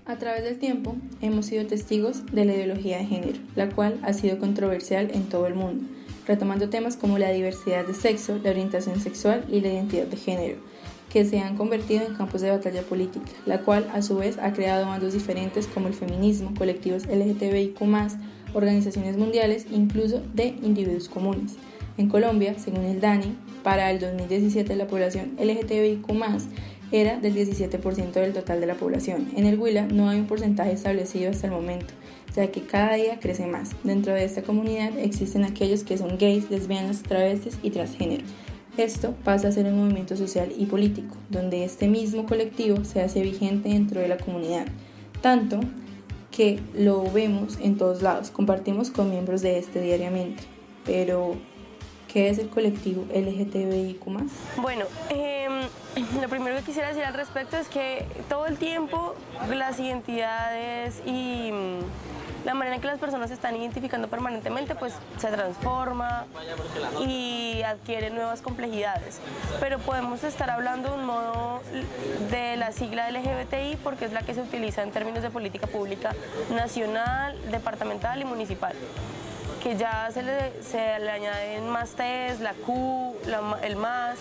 A través del tiempo, hemos sido testigos de la ideología de género, la cual ha sido controversial en todo el mundo, retomando temas como la diversidad de sexo, la orientación sexual y la identidad de género, que se han convertido en campos de batalla política, la cual a su vez ha creado bandos diferentes como el feminismo, colectivos LGTBIQ+, organizaciones mundiales, incluso de individuos comunes. En Colombia, según el DANE, para el 2017 la población LGTBIQ+, era del 17% del total de la población. En el Huila no hay un porcentaje establecido hasta el momento, ya que cada día crece más. Dentro de esta comunidad existen aquellos que son gays, lesbianas, travestis y transgénero. Esto pasa a ser un movimiento social y político, donde este mismo colectivo se hace vigente dentro de la comunidad, tanto que lo vemos en todos lados, compartimos con miembros de este diariamente. Pero, ¿qué es el colectivo LGTBIQ+? Bueno, lo primero que quisiera decir al respecto es que todo el tiempo las identidades y la manera en que las personas se están identificando permanentemente pues se transforma y adquiere nuevas complejidades. Pero podemos estar hablando de un modo de la sigla LGBTI porque es la que se utiliza en términos de política pública nacional, departamental y municipal, que ya se le añaden más T's, la Q, el más,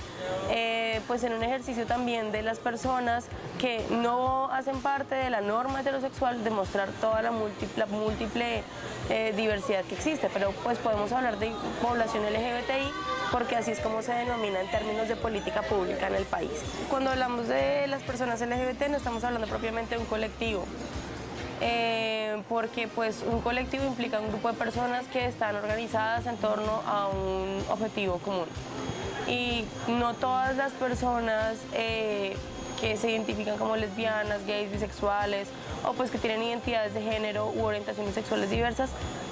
pues en un ejercicio también de las personas que no hacen parte de la norma heterosexual, demostrar toda la múltiple diversidad que existe, pero pues podemos hablar de población LGBTI porque así es como se denomina en términos de política pública en el país. Cuando hablamos de las personas LGBT no estamos hablando propiamente de un colectivo, porque pues un colectivo implica un grupo de personas que están organizadas en torno a un objetivo común y no todas las personas que se identifican como lesbianas, gays, bisexuales o pues que tienen identidades de género u orientaciones sexuales diversas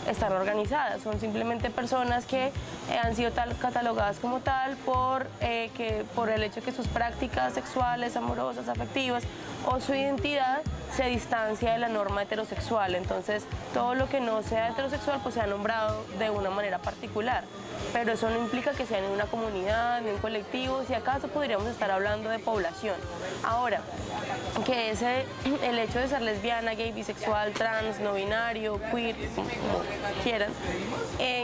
están organizadas, son simplemente personas que han sido catalogadas como tal por el hecho de que sus prácticas sexuales, amorosas, afectivas o su identidad se distancia de la norma heterosexual. Entonces todo lo que no sea heterosexual pues se ha nombrado de una manera particular, pero eso no implica que sea ni una comunidad, ni un colectivo, si acaso podríamos estar hablando de población. Ahora, que el hecho de ser lesbiana, gay, bisexual, trans, no binario, queer, como quieran,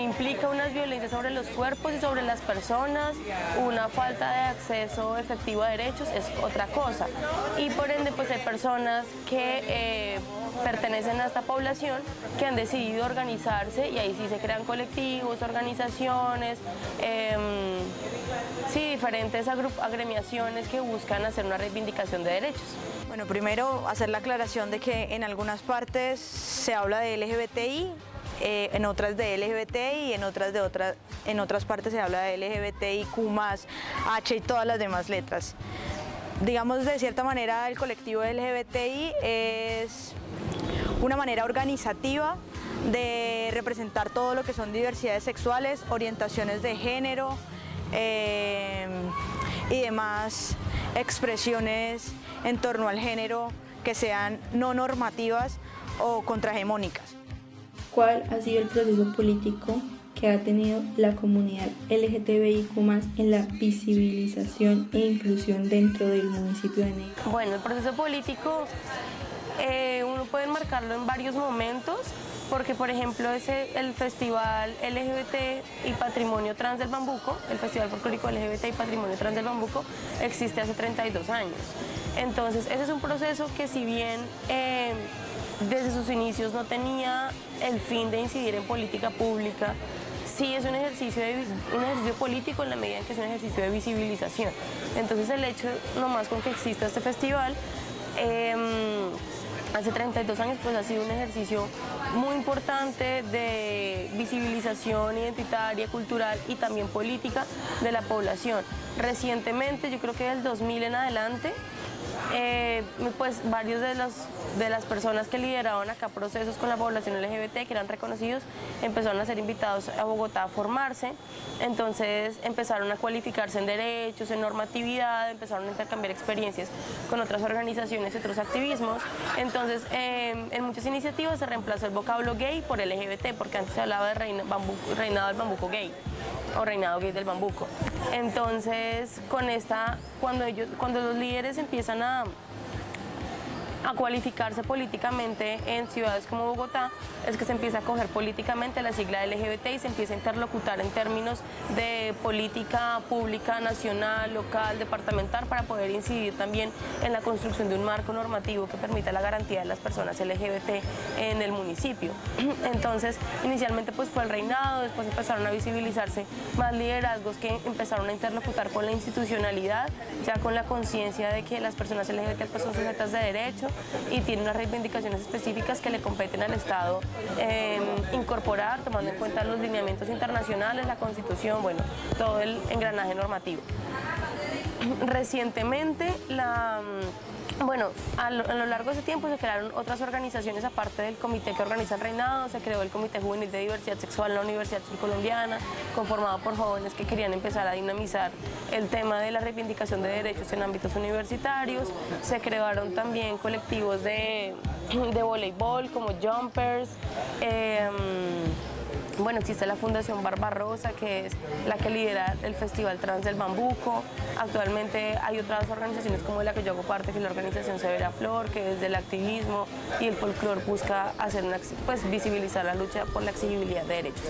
implica unas violencias sobre los cuerpos y sobre las personas, una falta de acceso efectivo a derechos es otra cosa. Y por ende, pues hay personas que pertenecen a esta población que han decidido organizarse y ahí sí se crean colectivos, organizaciones, diferentes agremiaciones que buscan hacer una reivindicación de derechos. Bueno, primero hacer la aclaración de que en algunas partes se habla de LGBTI, en otras de LGBTI y en otras partes se habla de LGBTIQ+, H y todas las demás letras. Digamos, de cierta manera, el colectivo LGBTI es una manera organizativa de representar todo lo que son diversidades sexuales, orientaciones de género y demás expresiones en torno al género que sean no normativas o contrahegemónicas. ¿Cuál ha sido el proceso político que ha tenido la comunidad LGTBIQ+ en la visibilización e inclusión dentro del municipio de Neiva? Bueno, el proceso político uno puede enmarcarlo en varios momentos, porque por ejemplo el Festival LGBT y Patrimonio Trans del Bambuco, el Festival Folclórico LGBT y Patrimonio Trans del Bambuco, existe hace 32 años. Entonces ese es un proceso que si bien desde sus inicios no tenía el fin de incidir en política pública, sí es un ejercicio político en la medida en que es un ejercicio de visibilización. Entonces el hecho nomás con que exista este festival hace 32 años pues ha sido un ejercicio muy importante de visibilización identitaria, cultural y también política de la población. Recientemente, yo creo que del 2000 en adelante, pues varios de las personas que lideraban acá procesos con la población LGBT que eran reconocidos empezaron a ser invitados a Bogotá a formarse, entonces empezaron a cualificarse en derechos, en normatividad, empezaron a intercambiar experiencias con otras organizaciones y otros activismos. Entonces en muchas iniciativas se reemplazó el vocablo gay por LGBT, porque antes se hablaba de reinado del bambuco gay o reinado gay del bambuco. Entonces cuando los líderes empiezan a a cualificarse políticamente en ciudades como Bogotá, es que se empieza a coger políticamente la sigla LGBT y se empieza a interlocutar en términos de política pública, nacional, local, departamental, para poder incidir también en la construcción de un marco normativo que permita la garantía de las personas LGBT en el municipio. Entonces, inicialmente pues fue el reinado, después empezaron a visibilizarse más liderazgos que empezaron a interlocutar con la institucionalidad, ya con la conciencia de que las personas LGBT pues son sujetas de derecho y tienen unas reivindicaciones específicas que le competen al Estado incorporar, tomando en cuenta los lineamientos internacionales, la Constitución, bueno, todo el engranaje normativo. Recientemente, a lo largo de ese tiempo se crearon otras organizaciones aparte del comité que organiza el reinado. Se creó el Comité Juvenil de Diversidad Sexual en la Universidad Surcolombiana, conformado por jóvenes que querían empezar a dinamizar el tema de la reivindicación de derechos en ámbitos universitarios. Se crearon también colectivos de voleibol como Jumpers. Bueno, existe la Fundación Barbarosa, que es la que lidera el Festival Trans del Bambuco. Actualmente hay otras organizaciones como la que yo hago parte, que es la organización Severa Flor, que desde el activismo y el folclore busca hacer visibilizar la lucha por la exigibilidad de derechos.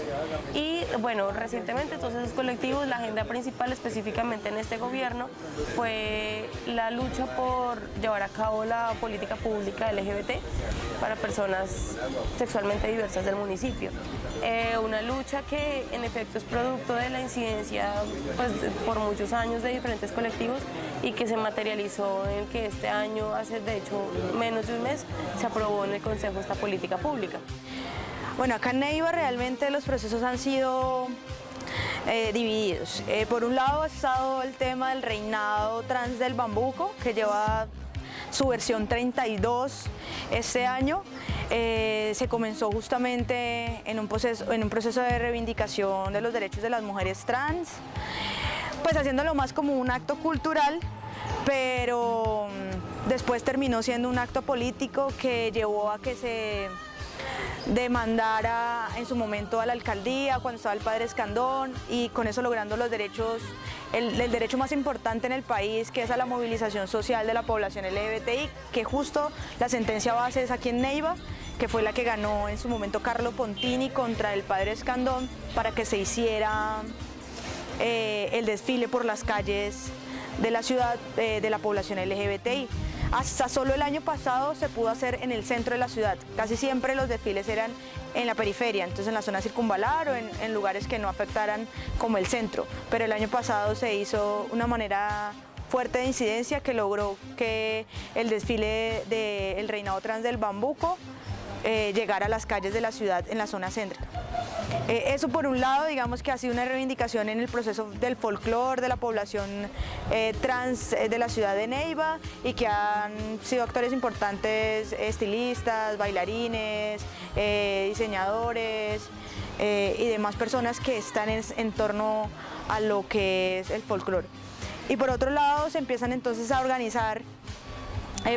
Y bueno, recientemente todos esos colectivos, la agenda principal específicamente en este gobierno fue la lucha por llevar a cabo la política pública LGBT para personas sexualmente diversas del municipio. Una lucha que en efecto es producto de la incidencia por muchos años de diferentes colectivos y que se materializó en que este año, hace de hecho menos de un mes, se aprobó en el Consejo esta política pública. Bueno, acá en Neiva realmente los procesos han sido divididos. Por un lado ha estado el tema del reinado trans del Bambuco, que lleva su versión 32 este año. Se comenzó justamente en un proceso de reivindicación de los derechos de las mujeres trans, pues haciéndolo más como un acto cultural, pero después terminó siendo un acto político que llevó a que se demandara en su momento a la alcaldía cuando estaba el padre Escandón, y con eso logrando los derechos, el derecho más importante en el país, que es a la movilización social de la población LGBTI, que justo la sentencia base es aquí en Neiva, que fue la que ganó en su momento Carlo Pontini contra el padre Escandón para que se hiciera el desfile por las calles de la ciudad de la población LGBTI. Hasta solo el año pasado se pudo hacer en el centro de la ciudad. Casi siempre los desfiles eran en la periferia, entonces en la zona circunvalar o en lugares que no afectaran como el centro. Pero el año pasado se hizo una manera fuerte de incidencia que logró que el desfile del reinado trans del Bambuco llegara a las calles de la ciudad en la zona céntrica. Eso por un lado, digamos que ha sido una reivindicación en el proceso del folclore de la población trans de la ciudad de Neiva, y que han sido actores importantes, estilistas, bailarines, diseñadores y demás personas que están en torno a lo que es el folclore. Y por otro lado se empiezan entonces a organizar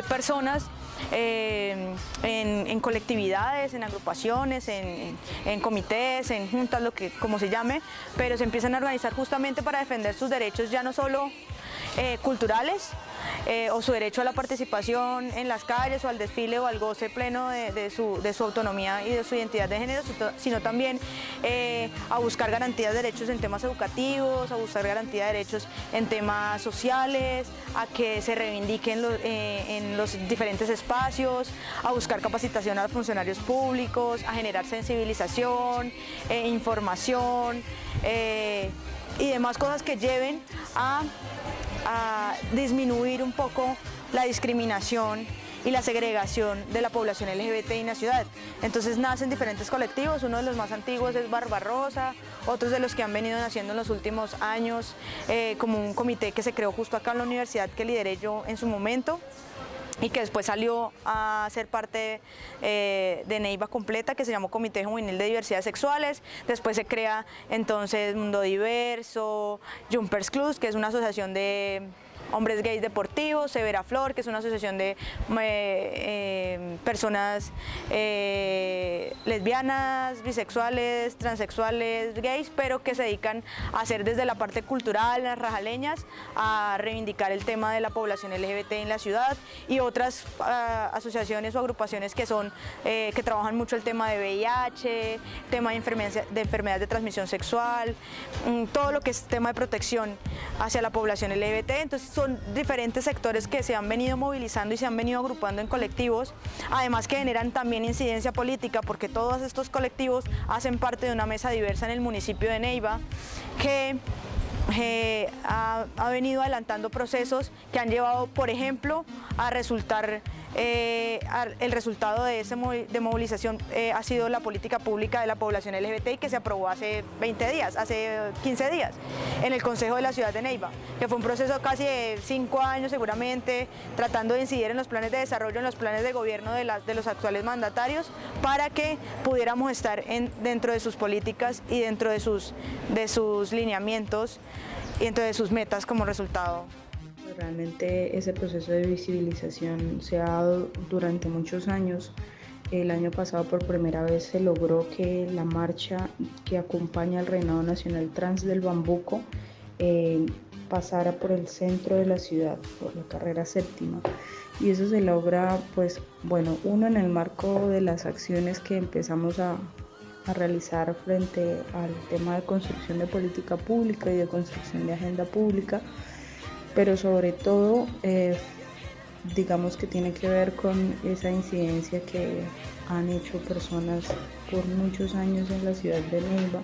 personas en colectividades, en agrupaciones, en comités, en juntas, como se llame, pero se empiezan a organizar justamente para defender sus derechos, ya no solo culturales, o su derecho a la participación en las calles o al desfile o al goce pleno de su autonomía y de su identidad de género, sino también a buscar garantías de derechos en temas educativos, a buscar garantías de derechos en temas sociales, a que se reivindiquen en los diferentes espacios, a buscar capacitación a los funcionarios públicos, a generar sensibilización, información y demás cosas que lleven a disminuir un poco la discriminación y la segregación de la población LGBT en la ciudad. Entonces nacen diferentes colectivos, uno de los más antiguos es Barbarosa, otros de los que han venido naciendo en los últimos años, como un comité que se creó justo acá en la universidad que lideré yo en su momento, y que después salió a ser parte de Neiva Completa, que se llamó Comité Juvenil de Diversidades Sexuales. Después se crea entonces Mundo Diverso, Jumpers Club, que es una asociación de Hombres Gays Deportivos, Severa Flor, que es una asociación de personas lesbianas, bisexuales, transexuales, gays, pero que se dedican a hacer desde la parte cultural, las rajaleñas, a reivindicar el tema de la población LGBT en la ciudad, y otras asociaciones o agrupaciones que trabajan mucho el tema de VIH, tema de enfermedades de transmisión sexual, todo lo que es tema de protección hacia la población LGBT. Entonces son diferentes sectores que se han venido movilizando y se han venido agrupando en colectivos, además que generan también incidencia política, porque todos estos colectivos hacen parte de una mesa diversa en el municipio de Neiva, que ha venido adelantando procesos que han llevado, por ejemplo, a resultar, el resultado de movilización ha sido la política pública de la población LGBTI, que se aprobó hace 15 días, en el Consejo de la Ciudad de Neiva, que fue un proceso casi de 5 años seguramente, tratando de incidir en los planes de desarrollo, en los planes de gobierno de los actuales mandatarios, para que pudiéramos estar dentro de sus políticas y dentro de sus lineamientos y dentro de sus metas como resultado. Realmente ese proceso de visibilización se ha dado durante muchos años. El año pasado por primera vez se logró que la marcha que acompaña al Reinado Nacional Trans del Bambuco pasara por el centro de la ciudad, por la carrera séptima. Y eso se logra, pues, bueno, uno en el marco de las acciones que empezamos a realizar frente al tema de construcción de política pública y de construcción de agenda pública, pero sobre todo digamos que tiene que ver con esa incidencia que han hecho personas por muchos años en la ciudad de Neiva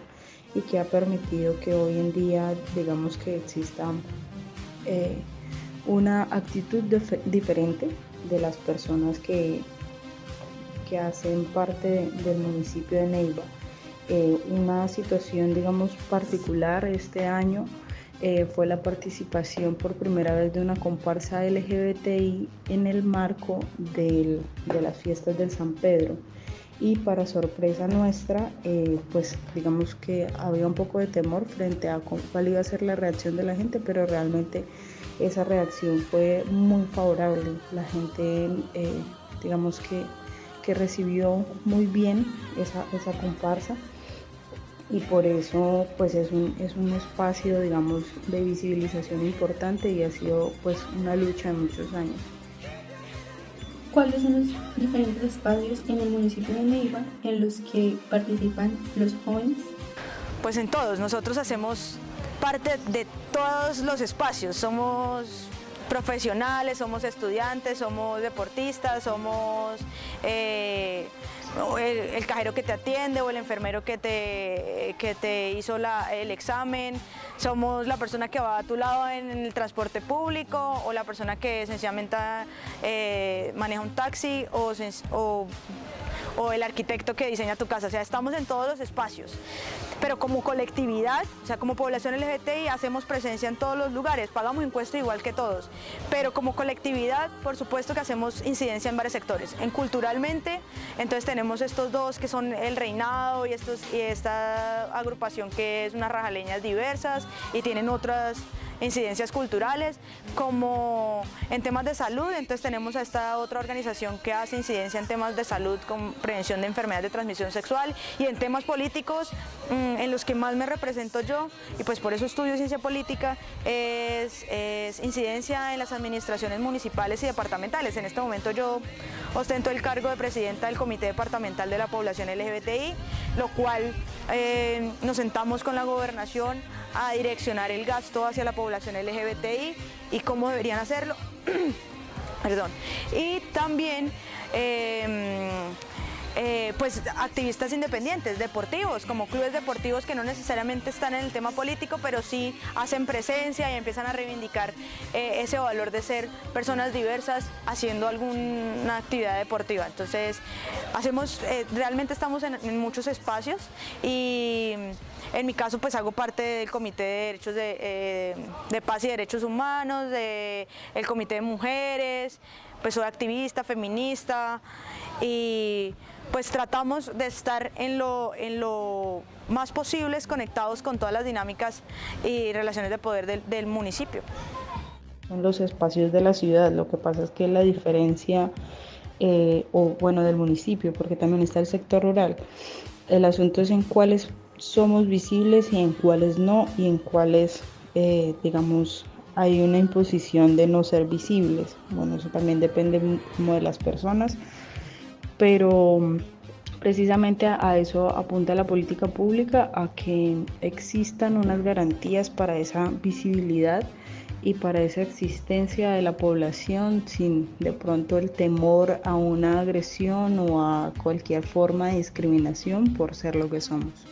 y que ha permitido que hoy en día, digamos, que exista una actitud diferente de las personas que hacen parte del municipio de Neiva. Una situación, digamos, particular este año fue la participación por primera vez de una comparsa LGBTI en el marco de las fiestas del San Pedro, y para sorpresa nuestra, pues digamos que había un poco de temor frente a cuál iba a ser la reacción de la gente, pero realmente esa reacción fue muy favorable. La gente digamos que recibió muy bien esa comparsa, y por eso pues es un espacio, digamos, de visibilización importante, y ha sido pues una lucha de muchos años. ¿Cuáles son los diferentes espacios en el municipio de Neiva en los que participan los jóvenes? Pues en todos, nosotros hacemos parte de todos los espacios, somos profesionales, somos estudiantes, somos deportistas, somos el cajero que te atiende o el enfermero que te hizo el examen, somos la persona que va a tu lado en el transporte público, o la persona que sencillamente maneja un taxi, o el arquitecto que diseña tu casa. O sea, estamos en todos los espacios, pero como colectividad, o sea, como población LGBTI hacemos presencia en todos los lugares, pagamos impuestos igual que todos, pero como colectividad, por supuesto que hacemos incidencia en varios sectores. En culturalmente, entonces tenemos estos dos que son el Reinado y esta agrupación que es unas rajaleñas diversas y tienen otras incidencias culturales. Como en temas de salud, entonces tenemos a esta otra organización que hace incidencia en temas de salud con prevención de enfermedades de transmisión sexual, y en temas políticos en los que más me represento yo, y pues por eso estudio ciencia política, es incidencia en las administraciones municipales y departamentales. En este momento yo ostento el cargo de presidenta del Comité Departamental de la Población LGBTI, lo cual nos sentamos con la gobernación a direccionar el gasto hacia la población LGBTI y cómo deberían hacerlo. Perdón. Y también pues activistas independientes, deportivos, como clubes deportivos que no necesariamente están en el tema político, pero sí hacen presencia y empiezan a reivindicar ese valor de ser personas diversas haciendo alguna actividad deportiva. Entonces, realmente estamos en muchos espacios, y en mi caso pues hago parte del Comité de Derechos de Paz y Derechos Humanos, del Comité de Mujeres, pues soy activista, feminista, y pues tratamos de estar en lo más posibles conectados con todas las dinámicas y relaciones de poder del municipio. son los espacios de la ciudad. Lo que pasa es que la diferencia, del municipio, porque también está el sector rural. El asunto es en cuáles somos visibles y en cuáles no, y en cuáles, hay una imposición de no ser visibles. Bueno, eso también depende como de las personas, pero precisamente a eso apunta la política pública, a que existan unas garantías para esa visibilidad y para esa existencia de la población sin de pronto el temor a una agresión o a cualquier forma de discriminación por ser lo que somos.